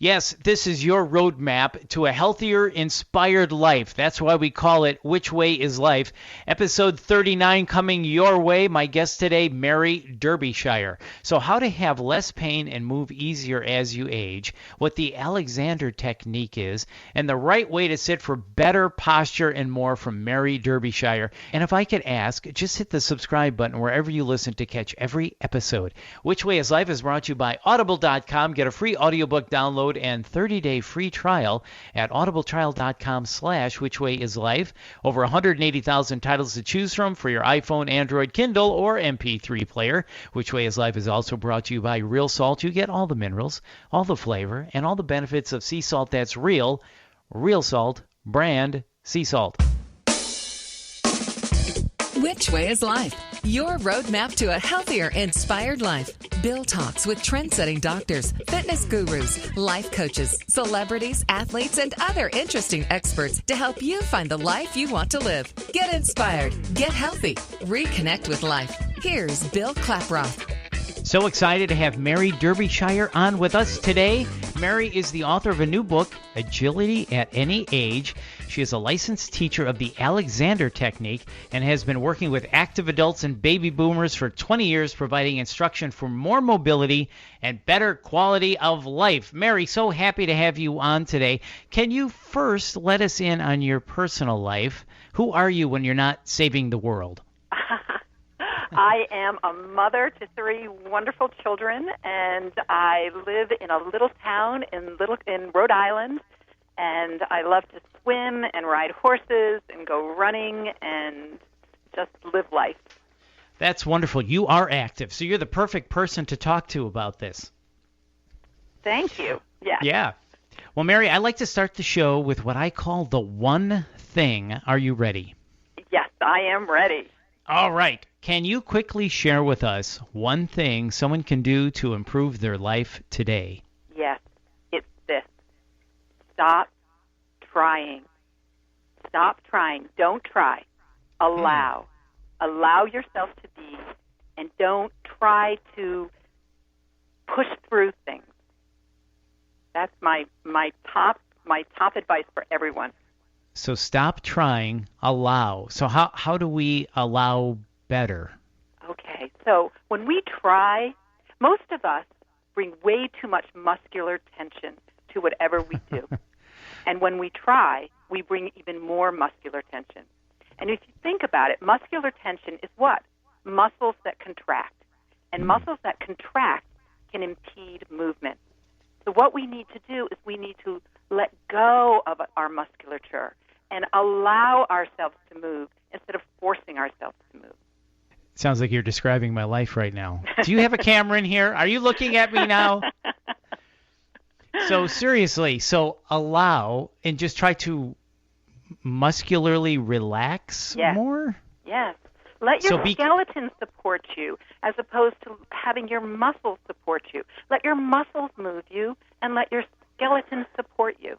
Yes, this is your roadmap to a healthier, inspired life. That's why we call it Which Way is Life? Episode 39 coming your way. My guest today, Mary Derbyshire. So how to have less pain and move easier as you age, what the Alexander technique is, and the right way to sit for better posture and more from Mary Derbyshire. And if I could ask, just hit the subscribe button wherever you listen to catch every episode. Which Way is Life is brought to you by Audible.com. Get a free audiobook download and 30-day free trial at audibletrial.com/whichwayislife. Over 180,000 titles to choose from for your iPhone, Android, Kindle, or MP3 player. Which Way is Life is also brought to you by Real Salt. You get all the minerals, all the flavor, and all the benefits of sea salt that's real. Real Salt, brand sea salt. Which Way is Life? Your roadmap to a healthier, inspired life. Bill talks with trend-setting doctors, fitness gurus, life coaches, celebrities, athletes, and other interesting experts to help you find the life you want to live. Get inspired, get healthy, reconnect with life. Here's Bill Klaproth. So excited to have Mary Derbyshire on with us today. Mary is the author of a new book, Agility at Any Age. She is a licensed teacher of the Alexander Technique and has been working with active adults and baby boomers for 20 years, providing instruction for more mobility and better quality of life. Mary, so happy to have you on today. Can you first let us in on your personal life? Who are you when you're not saving the world? I am a mother to 3 wonderful children, and I live in a little town in Rhode Island, and I love to swim and ride horses and go running and just live life. That's wonderful. You are active, so you're the perfect person to talk to about this. Thank you. Yeah. Well, Mary, I like to start the show with what I call the one thing. Are you ready? Yes, I am ready. All right. Can you quickly share with us one thing someone can do to improve their life today? Yes, it's this. Stop trying. Stop trying. Don't try. Allow. Allow yourself to be, and don't try to push through things. That's my top advice for everyone. So stop trying, allow. So how do we allow better? Okay, so when we try, most of us bring way too much muscular tension to whatever we do. And when we try, we bring even more muscular tension. And if you think about it, muscular tension is what? Muscles that contract. And muscles that contract can impede movement. So what we need to do is we need to let go of our musculature and allow ourselves to move instead of forcing ourselves to move. Sounds like you're describing my life right now. Do you have a camera in here? Are you looking at me now? So seriously, allow and just try to muscularly relax more? Yes. Let your skeleton support you as opposed to having your muscles support you. Let your muscles move you and let your skeleton support you.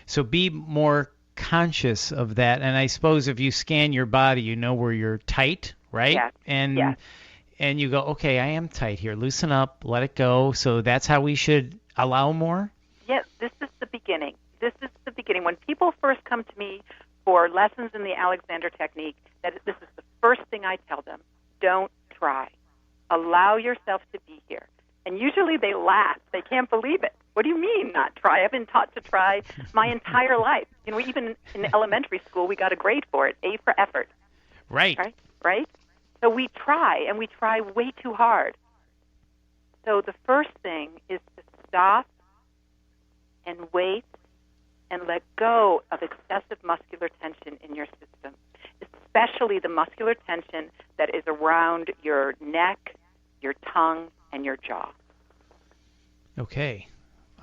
So be more conscious of that. And I suppose if you scan your body, you know where you're tight, right? Yes. And you go, okay, I am tight here. Loosen up, let it go. So that's how we should allow more? Yes, this is the beginning. This is the beginning. When people first come to me for lessons in the Alexander Technique, this is the first thing I tell them. Don't try. Allow yourself to be here. And usually they laugh. They can't believe it. What do you mean not try? I've been taught to try my entire life. Even in elementary school, we got a grade for it, A for effort. Right. Right? So we try, and we try way too hard. So the first thing is to stop and wait and let go of excessive muscular tension in your system, especially the muscular tension that is around your neck, your tongue, and your jaw. Okay.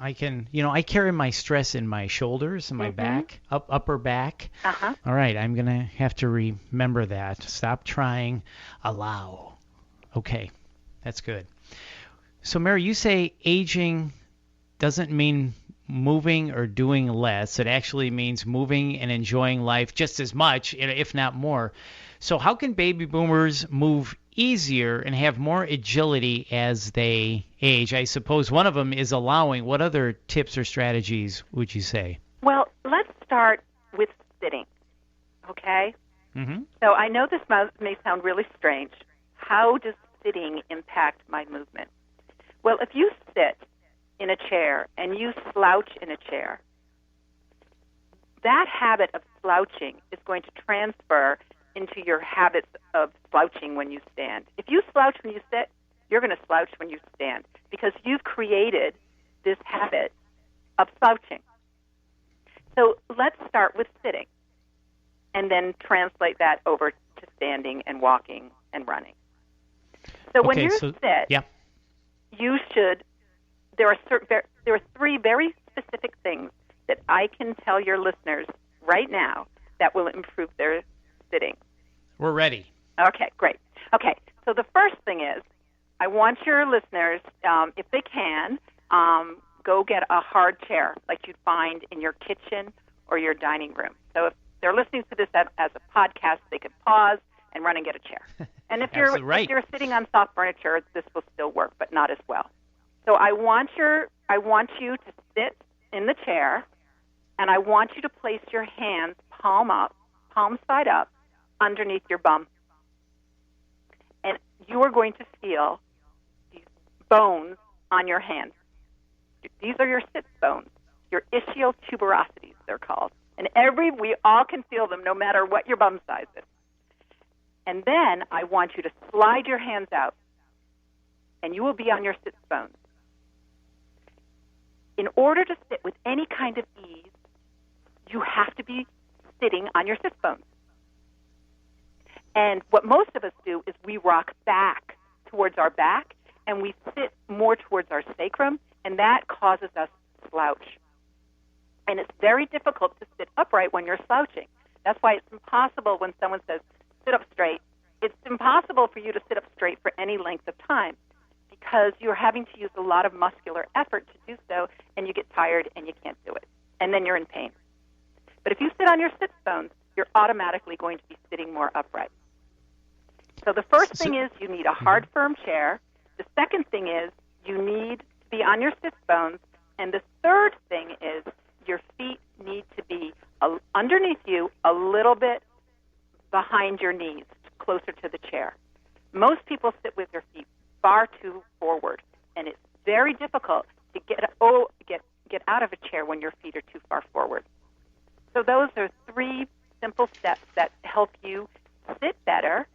I carry my stress in my shoulders and my back, upper back. Uh-huh. All right, I'm going to have to remember that. Stop trying, allow. Okay, that's good. So, Mary, you say aging doesn't mean moving or doing less. It actually means moving and enjoying life just as much, if not more. So how can baby boomers move easier and have more agility as they age? I suppose one of them is allowing. What other tips or strategies would you say? Well, let's start with sitting, okay? Mm-hmm. So I know this may sound really strange. How does sitting impact my movement? Well, if you sit in a chair and you slouch in a chair, that habit of slouching is going to transfer into your habits of slouching when you stand. If you slouch when you sit, you're going to slouch when you stand because you've created this habit of slouching. So let's start with sitting and then translate that over to standing and walking and running. So when you sit, yeah. you should, there are three very specific things that I can tell your listeners right now that will improve their sitting. We're ready. Okay, great. Okay, so the first thing is I want your listeners, if they can, go get a hard chair like you'd find in your kitchen or your dining room. So if they're listening to this as a podcast, they could pause and run and get a chair. And if you're sitting on soft furniture, this will still work, but not as well. So I want you to sit in the chair, and I want you to place your hands palm side up, underneath your bum. And you are going to feel these bones on your hands. These are your sit bones, your ischial tuberosities, they're called. And we all can feel them no matter what your bum size is. And then I want you to slide your hands out, and you will be on your sit bones. In order to sit with any kind of ease, you have to be sitting on your sit bones. And what most of us do is we rock back towards our back, and we sit more towards our sacrum, and that causes us to slouch. And it's very difficult to sit upright when you're slouching. That's why it's impossible when someone says, sit up straight. It's impossible for you to sit up straight for any length of time because you're having to use a lot of muscular effort to do so, and you get tired and you can't do it. And then you're in pain. But if you sit on your sit bones, you're automatically going to be sitting more upright. So the first thing is you need a hard, firm chair. The second thing is you need to be on your sit bones. And the third thing is your feet need to be underneath you, a little bit behind your knees, closer to the chair. Most people sit with their feet far too forward, and it's very difficult to get out of a chair when your feet are too far forward. So those are three simple steps that help you sit better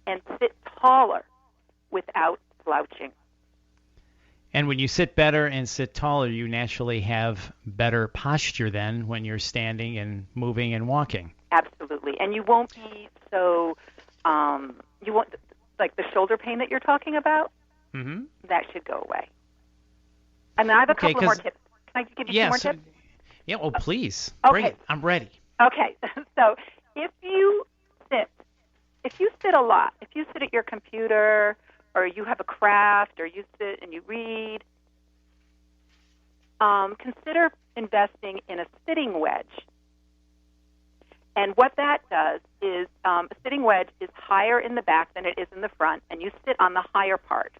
and sit taller without slouching. And when you sit better and sit taller, you naturally have better posture then when you're standing and moving and walking. Absolutely. And you won't be so, you won't, like the shoulder pain that you're talking about, that should go away. And I have a couple more tips. Can I give you some more tips? Yeah, well, please. Okay. Bring it. I'm ready. Okay. So if you sit a lot, if you sit at your computer or you have a craft or you sit and you read, consider investing in a sitting wedge. And what that does is a sitting wedge is higher in the back than it is in the front, and you sit on the higher part.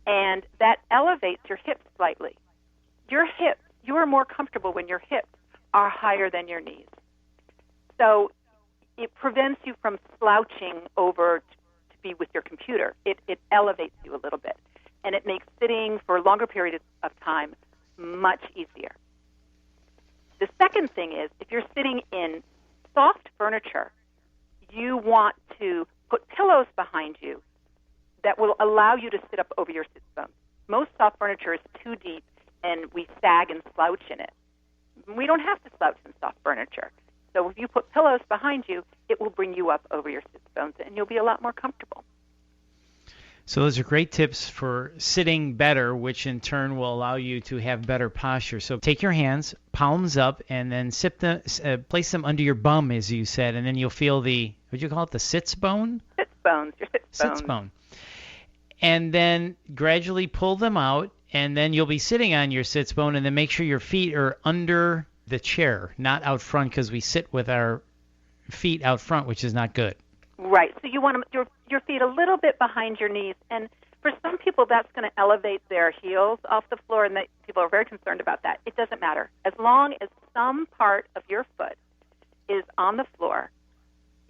And that elevates your hips slightly. Your hips, you are more comfortable when your hips are higher than your knees. So it prevents you from slouching over to be with your computer. It elevates you a little bit. And it makes sitting for a longer period of time much easier. The second thing is, if you're sitting in soft furniture, you want to put pillows behind you that will allow you to sit up over your sit bones. Most soft furniture is too deep, and we sag and slouch in it. We don't have to slouch in soft furniture. So if you put pillows behind you, it will bring you up over your sit bones, and you'll be a lot more comfortable. So those are great tips for sitting better, which in turn will allow you to have better posture. So take your hands, palms up, and then place them under your bum, as you said, and then you'll feel the, what do you call it, the sits bone? Sits bones, your sits bones. Sits bone. And then gradually pull them out, and then you'll be sitting on your sits bone, and then make sure your feet are under the chair, not out front, because we sit with our feet out front, which is not good. Right. So you want your feet a little bit behind your knees. And for some people, that's going to elevate their heels off the floor, and people are very concerned about that. It doesn't matter. As long as some part of your foot is on the floor,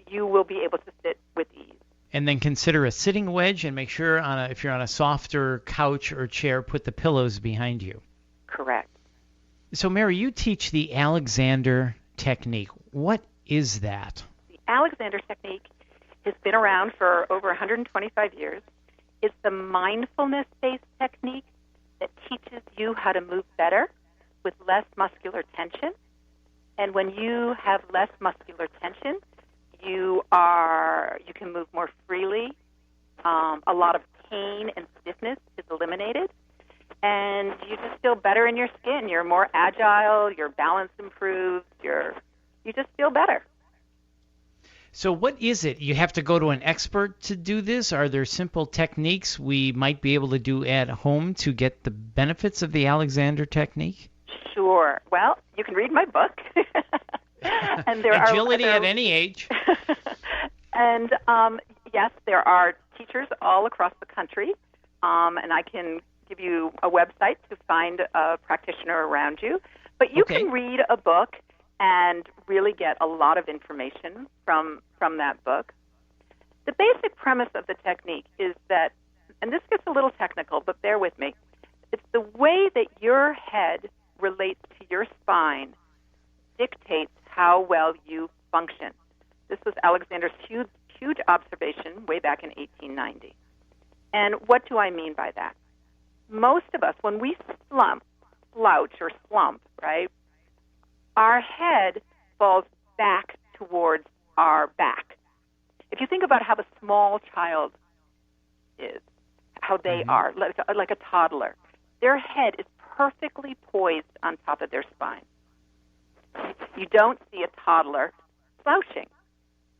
you will be able to sit with ease. And then consider a sitting wedge, and make sure if you're on a softer couch or chair, put the pillows behind you. Correct. So, Mary, you teach the Alexander Technique. What is that? The Alexander Technique has been around for over 125 years. It's the mindfulness-based technique that teaches you how to move better with less muscular tension. And when you have less muscular tension, you can move more freely. A lot of pain and stiffness is eliminated, and you just feel better in your skin. You're more agile. Your balance improves. You just feel better. So what is it? You have to go to an expert to do this? Are there simple techniques we might be able to do at home to get the benefits of the Alexander Technique? Sure. Well, you can read my book. And there Agility at any age. And yes, there are teachers all across the country, and I can give you a website to find a practitioner around you. But you can read a book and really get a lot of information from that book. The basic premise of the technique is that, and this gets a little technical, but bear with me, it's the way that your head relates to your spine dictates how well you function. This was Alexander's huge observation way back in 1890. And what do I mean by that? Most of us, when we slouch or slump, right, our head falls back towards our back. If you think about how a small child is, how they are, like a toddler, their head is perfectly poised on top of their spine. You don't see a toddler slouching.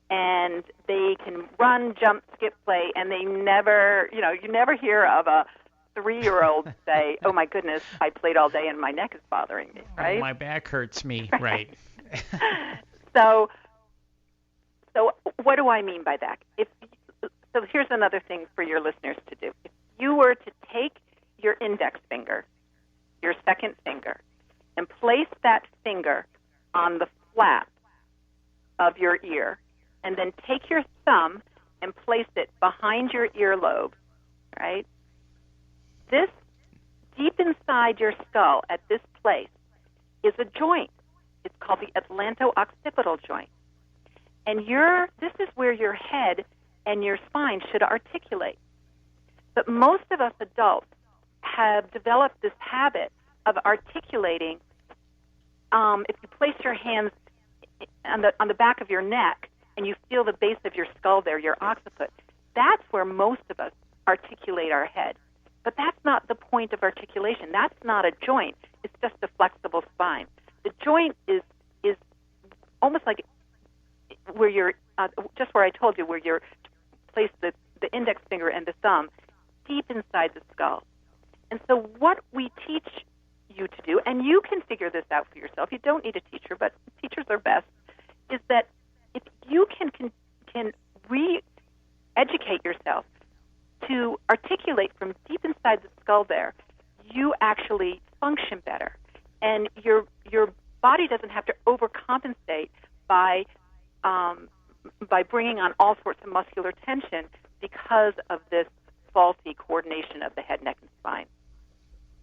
And they can run, jump, skip, play, and they never, you never hear of a 3-year-old say, oh, my goodness, I played all day and my neck is bothering me, right? Oh, my back hurts me, right. So what do I mean by that? So here's another thing for your listeners to do. If you were to take your index finger, your second finger, and place that finger on the flap of your ear, and then take your thumb and place it behind your earlobe, right? This, deep inside your skull at this place, is a joint. It's called the atlanto-occipital joint. And this is where your head and your spine should articulate. But most of us adults have developed this habit of articulating. If you place your hands on the back of your neck and you feel the base of your skull there, your occiput, that's where most of us articulate our head. But that's not the point of articulation. That's not a joint. It's just a flexible spine. The joint is almost like where you're, just where I told you, where you're place the index finger and the thumb deep inside the skull. And so what we teach you to do, and you can figure this out for yourself, you don't need a teacher, but teachers are best, is that if you can re-educate yourself to articulate from deep inside the skull there, you actually function better. And your body doesn't have to overcompensate by bringing on all sorts of muscular tension because of this faulty coordination of the head, neck, and spine.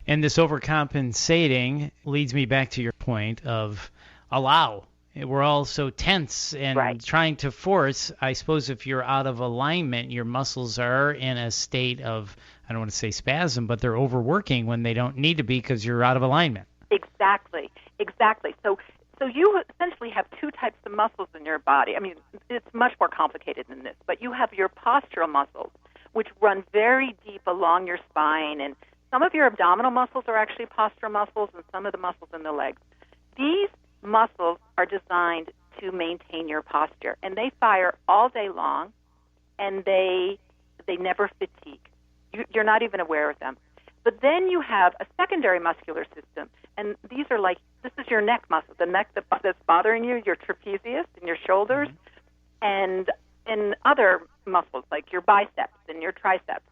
And this overcompensating leads me back to your point of allow. We're all so tense and trying to force. I suppose if you're out of alignment, your muscles are in a state of, I don't want to say spasm, but they're overworking when they don't need to be because you're out of alignment. Exactly. So you essentially have two types of muscles in your body. I mean, it's much more complicated than this, but you have your postural muscles, which run very deep along your spine, and some of your abdominal muscles are actually postural muscles, and some of the muscles in the legs. These muscles are designed to maintain your posture, and they fire all day long, and they never fatigue. You're not even aware of them. But then you have a secondary muscular system, and these are like, this is your neck muscle, the neck that's bothering you, your trapezius and your shoulders, and other muscles, like your biceps and your triceps.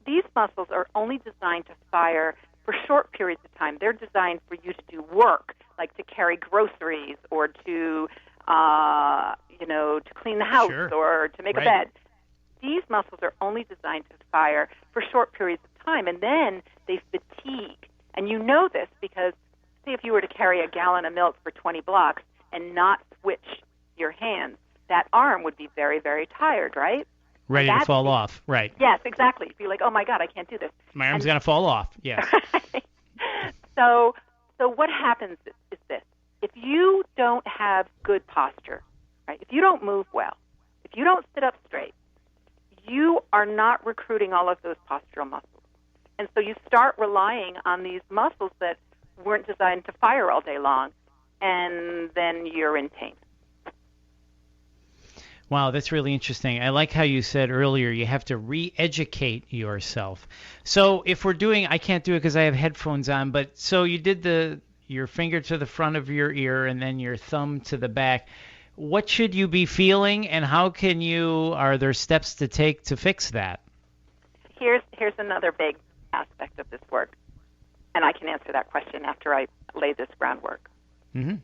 These muscles are only designed to fire for short periods of time. They're designed for you to do work, like to carry groceries or to, to clean the house Sure. or to make Right. a bed. These muscles are only designed to fire for short periods of time, and then they fatigue. And you know this because, say, if you were to carry a gallon of milk for 20 blocks and not switch your hands, that arm would be very, very tired, right? Ready to That's fall off. Right. Yes, exactly. You'd be like, oh, my God, I can't do this. My arm's And- going to fall off. Yes. So what happens is this. If you don't have good posture, right, if you don't move well, if you don't sit up straight, you are not recruiting all of those postural muscles. And so you start relying on these muscles that weren't designed to fire all day long, and then you're in pain. Wow, that's really interesting. I like how you said earlier you have to re-educate yourself. So if we're doing, I can't do it because I have headphones on, but so you did your finger to the front of your ear and then your thumb to the back. What should you be feeling, and are there steps to take to fix that? Here's another big aspect of this work, and I can answer that question after I lay this groundwork. Mm-hmm.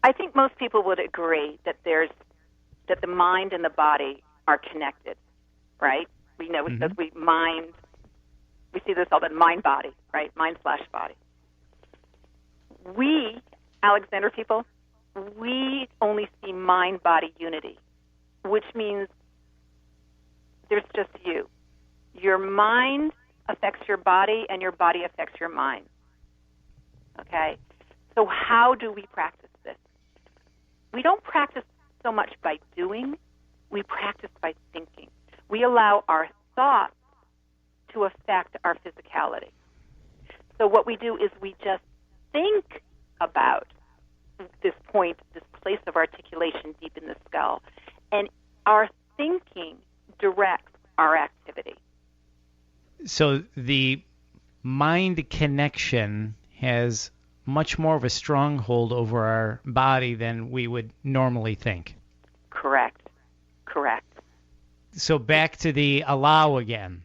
I think most people would agree that the mind and the body are connected, right? We know because we see this all the mind-body, right? Mind/body. We, Alexander people, we only see mind-body unity, which means there's just you. Your mind affects your body, and your body affects your mind. Okay? So how do we practice this? We don't practice so much by doing, we practice by thinking. We allow our thoughts to affect our physicality. So what we do is we just think about this point, this place of articulation deep in the skull, and our thinking directs our activity. So the mind connection has much more of a stronghold over our body than we would normally think. Correct. So back to the allow again.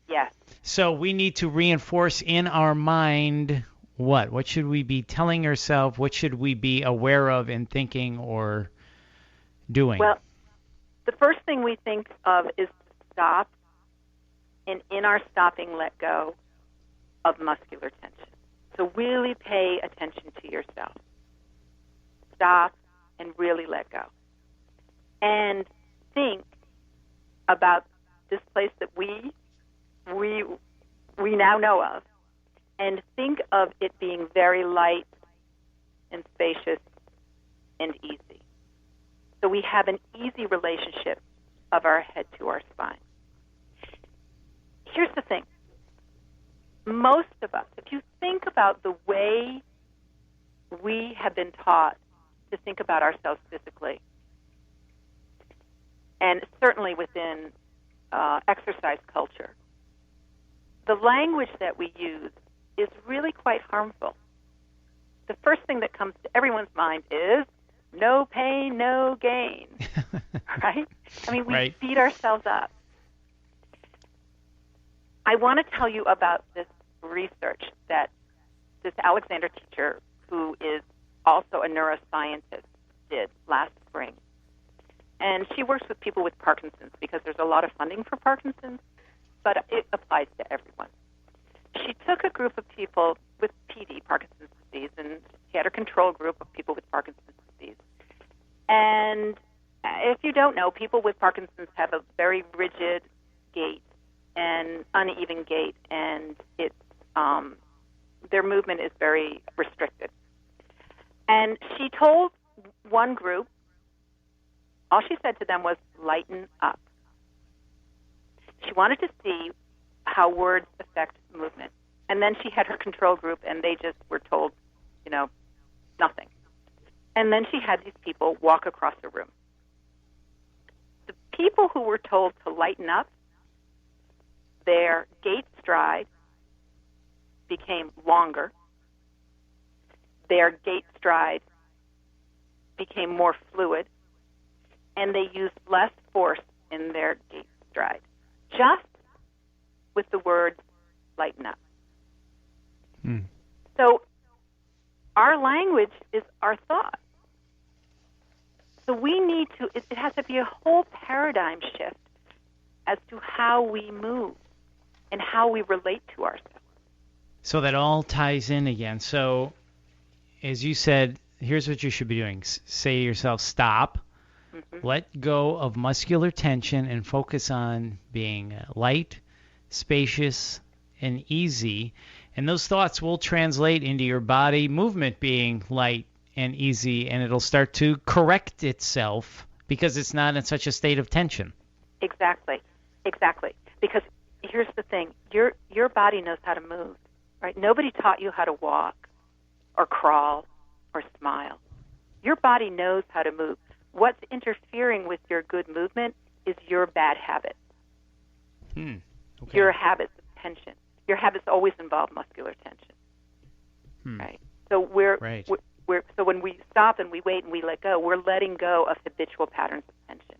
Yes. So we need to reinforce in our mind what? What should we be telling ourselves? What should we be aware of in thinking or doing? Well, the first thing we think of is to stop, and in our stopping, let go of muscular tension. So really pay attention to yourself. Stop and really let go. And think about this place that we now know of, and think of it being very light and spacious and easy. So we have an easy relationship of our head to our spine. Here's the thing. Most of us, if you think about the way we have been taught to think about ourselves physically, and certainly within exercise culture, the language that we use is really quite harmful. The first thing that comes to everyone's mind is no pain, no gain, right? I mean, we Right. beat ourselves up. I want to tell you about this research that this Alexander teacher, who is also a neuroscientist, did last spring. And she works with people with Parkinson's because there's a lot of funding for Parkinson's, but it applies to everyone. She took a group of people with PD, Parkinson's disease, and she had a control group of people with Parkinson's disease. And if you don't know, people with Parkinson's have a very rigid gait and uneven gait, and it's their movement is very restricted. And she told one group, all she said to them was, lighten up. She wanted to see how words affect movement. And then she had her control group, and they just were told, nothing. And then she had these people walk across the room. The people who were told to lighten up, their gait stride became longer. Their gait stride became more fluid. and they use less force in their gait stride. Just with the words, lighten up. So our language is our thought. So we need to, it has to be a whole paradigm shift as to how we move and how we relate to ourselves. So that all ties in again. So as you said, here's what you should be doing. Say to yourself, stop, let go of muscular tension, and focus on being light, spacious, and easy. And those thoughts will translate into your body movement being light and easy, and it'll start to correct itself because it's not in such a state of tension. Exactly. Because here's the thing. Your body knows how to move, right? Nobody taught you how to walk or crawl or smile. Your body knows how to move. What's interfering with your good movement is your bad habits. Okay. Your habits of tension. Your habits always involve muscular tension, right? So so when we stop and we wait and we let go, we're letting go of habitual patterns of tension.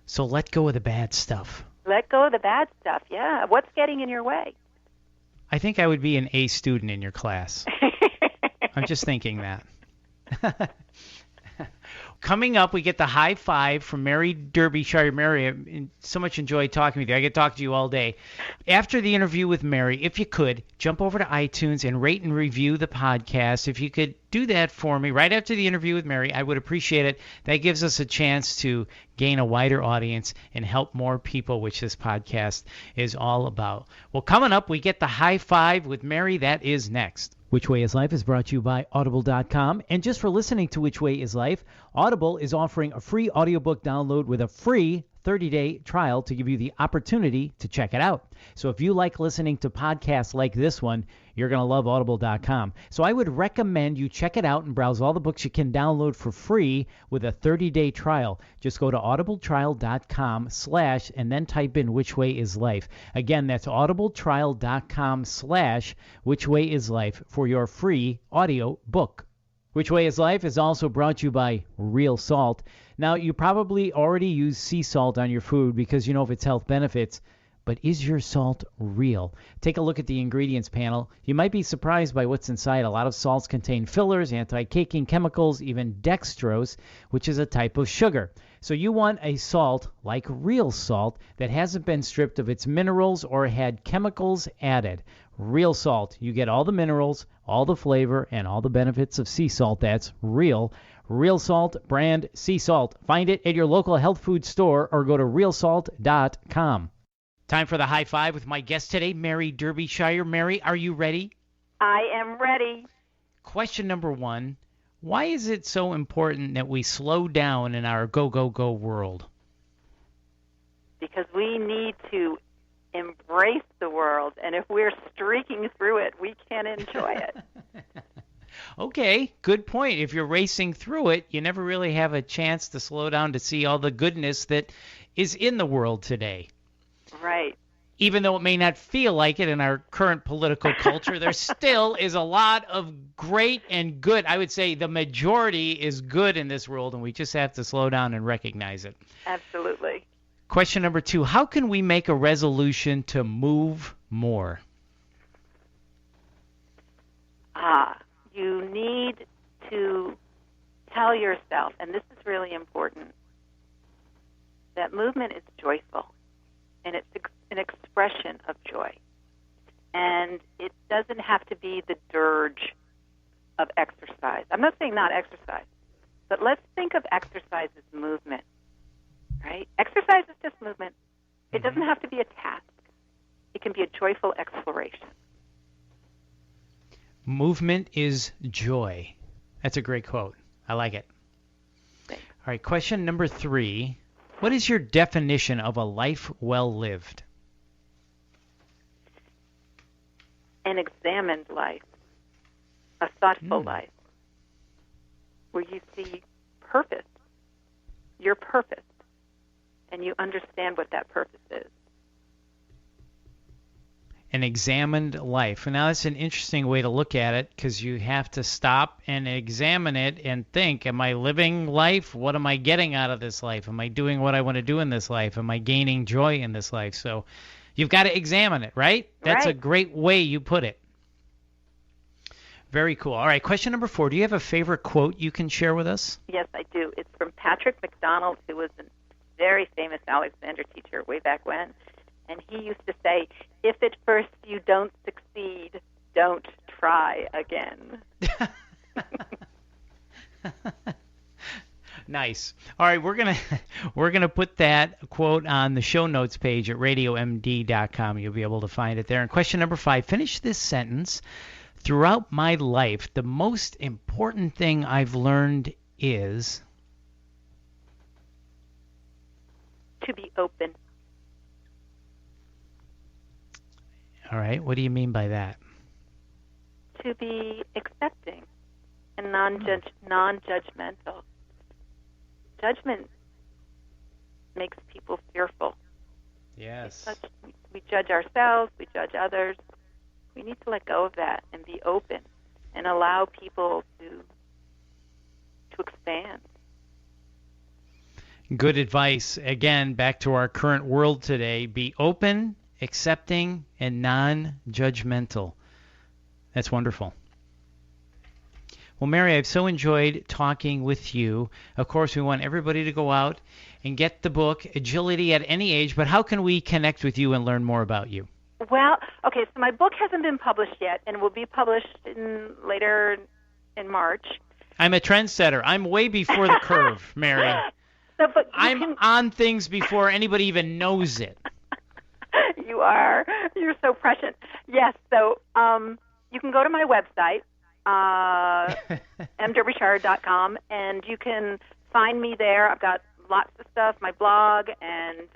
So let go of the bad stuff. Let go of the bad stuff, yeah. What's getting in your way? I think I would be an A student in your class. I'm just thinking that. Coming up, we get the high five from Mary Derbyshire. Mary, I so much enjoyed talking with you. I could talk to you all day. After the interview with Mary, if you could, jump over to iTunes and rate and review the podcast. If you could do that for me right after the interview with Mary, I would appreciate it. That gives us a chance to gain a wider audience and help more people, which this podcast is all about. Well, coming up, we get the high five with Mary. That is next. Which Way is Life is brought to you by Audible.com. And just for listening to Which Way is Life, Audible is offering a free audiobook download with a free 30-day trial to give you the opportunity to check it out. So if you like listening to podcasts like this one, you're going to love Audible.com. So I would recommend you check it out and browse all the books you can download for free with a 30-day trial. Just go to audibletrial.com/ and then type in Which Way is Life. Again, that's audibletrial.com/ Which Way is Life for your free audio book. Which Way is Life is also brought to you by Real Salt. Now, you probably already use sea salt on your food because you know of its health benefits, but is your salt real? Take a look at the ingredients panel. You might be surprised by what's inside. A lot of salts contain fillers, anti-caking chemicals, even dextrose, which is a type of sugar. So you want a salt like Real Salt that hasn't been stripped of its minerals or had chemicals added. Real Salt. You get all the minerals, all the flavor, and all the benefits of sea salt. That's real. Real Salt brand sea salt. Find it at your local health food store or go to realsalt.com. Time for the high five with my guest today, Mary Derbyshire. Mary, are you ready? I am ready. Question number 1. Why is it so important that we slow down in our go, go, go world? Because we need to embrace the world, and if we're streaking through it, we can't enjoy it. Okay, good point. If you're racing through it, you never really have a chance to slow down to see all the goodness that is in the world today. Right. Even though it may not feel like it in our current political culture, there still is a lot of great and good. I would say the majority is good in this world, and we just have to slow down and recognize it. Absolutely. Question number 2, how can we make a resolution to move more? You need to tell yourself, and this is really important, that movement is joyful, and it's an expression of joy. And it doesn't have to be the dirge of exercise. I'm not saying not exercise, but let's think of exercise as movement, right? Exercise is just movement. It doesn't have to be a task. It can be a joyful exploration. Movement is joy. That's a great quote. I like it. Thanks. All right, question number 3. What is your definition of a life well lived? An examined life, a thoughtful life, where you see purpose, your purpose, and you understand what that purpose is. an examined life. And now that's an interesting way to look at it, because you have to stop and examine it and think, am I living life? What am I getting out of this life? Am I doing what I want to do in this life? Am I gaining joy in this life? So you've got to examine it, right? That's Right. a great way you put it. Very cool. All right, question number 4. Do you have a favorite quote you can share with us? Yes, I do. It's from Patrick McDonald, who was a very famous Alexander teacher way back when. And he used to say, if at first you don't succeed, don't try again. Nice. All right, we're gonna put that quote on the show notes page at radiomd.com. You'll be able to find it there. And question number 5, finish this sentence. Throughout my life, the most important thing I've learned is... To be open. All right, what do you mean by that? To be accepting and non-judgmental. Judgment makes people fearful. Yes. We judge ourselves, we judge others. We need to let go of that and be open and allow people to expand. Good advice. Again, back to our current world today. Be open, accepting, and non-judgmental. That's wonderful. Well, Mary, I've so enjoyed talking with you. Of course, we want everybody to go out and get the book, Agility at Any Age, but how can we connect with you and learn more about you? Well, okay, so my book hasn't been published yet, and will be published later in March. I'm a trendsetter. I'm way before the curve, Mary. So, but I'm on things before anybody even knows it. You are. You're so prescient. Yes, so you can go to my website, mderbyshire.com, and you can find me there. I've got lots of stuff, my blog, and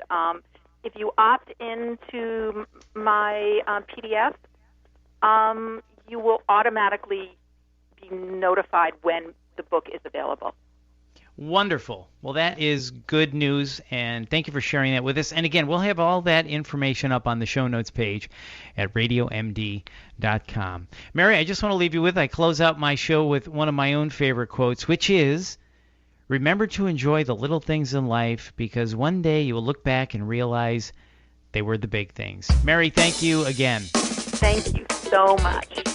if you opt into my PDF, you will automatically be notified when the book is available. Wonderful. Well, that is good news, and thank you for sharing that with us. And again, we'll have all that information up on the show notes page at radiomd.com. Mary, I just want to leave you with, I close out my show with one of my own favorite quotes, which is, remember to enjoy the little things in life, because one day you will look back and realize they were the big things. Mary, thank you again. Thank you so much.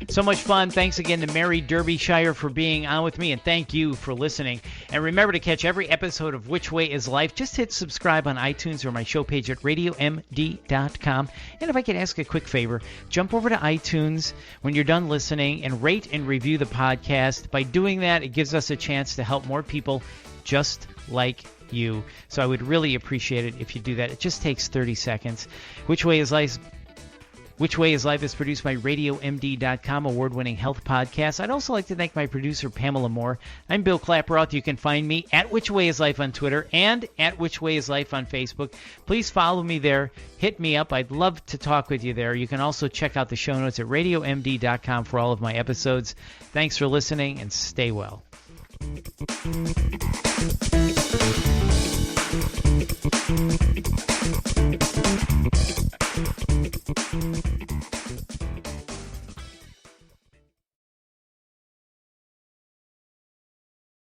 So much fun. Thanks again to Mary Derbyshire for being on with me, and thank you for listening. And remember to catch every episode of Which Way is Life. Just hit subscribe on iTunes or my show page at radiomd.com. And if I could ask a quick favor, jump over to iTunes when you're done listening and rate and review the podcast. By doing that, it gives us a chance to help more people just like you. So I would really appreciate it if you do that. It just takes 30 seconds. Which Way is Life is produced by RadioMD.com, award-winning health podcast. I'd also like to thank my producer, Pamela Moore. I'm Bill Klaproth. You can find me at Which Way is Life on Twitter and at Which Way is Life on Facebook. Please follow me there. Hit me up. I'd love to talk with you there. You can also check out the show notes at RadioMD.com for all of my episodes. Thanks for listening, and stay well.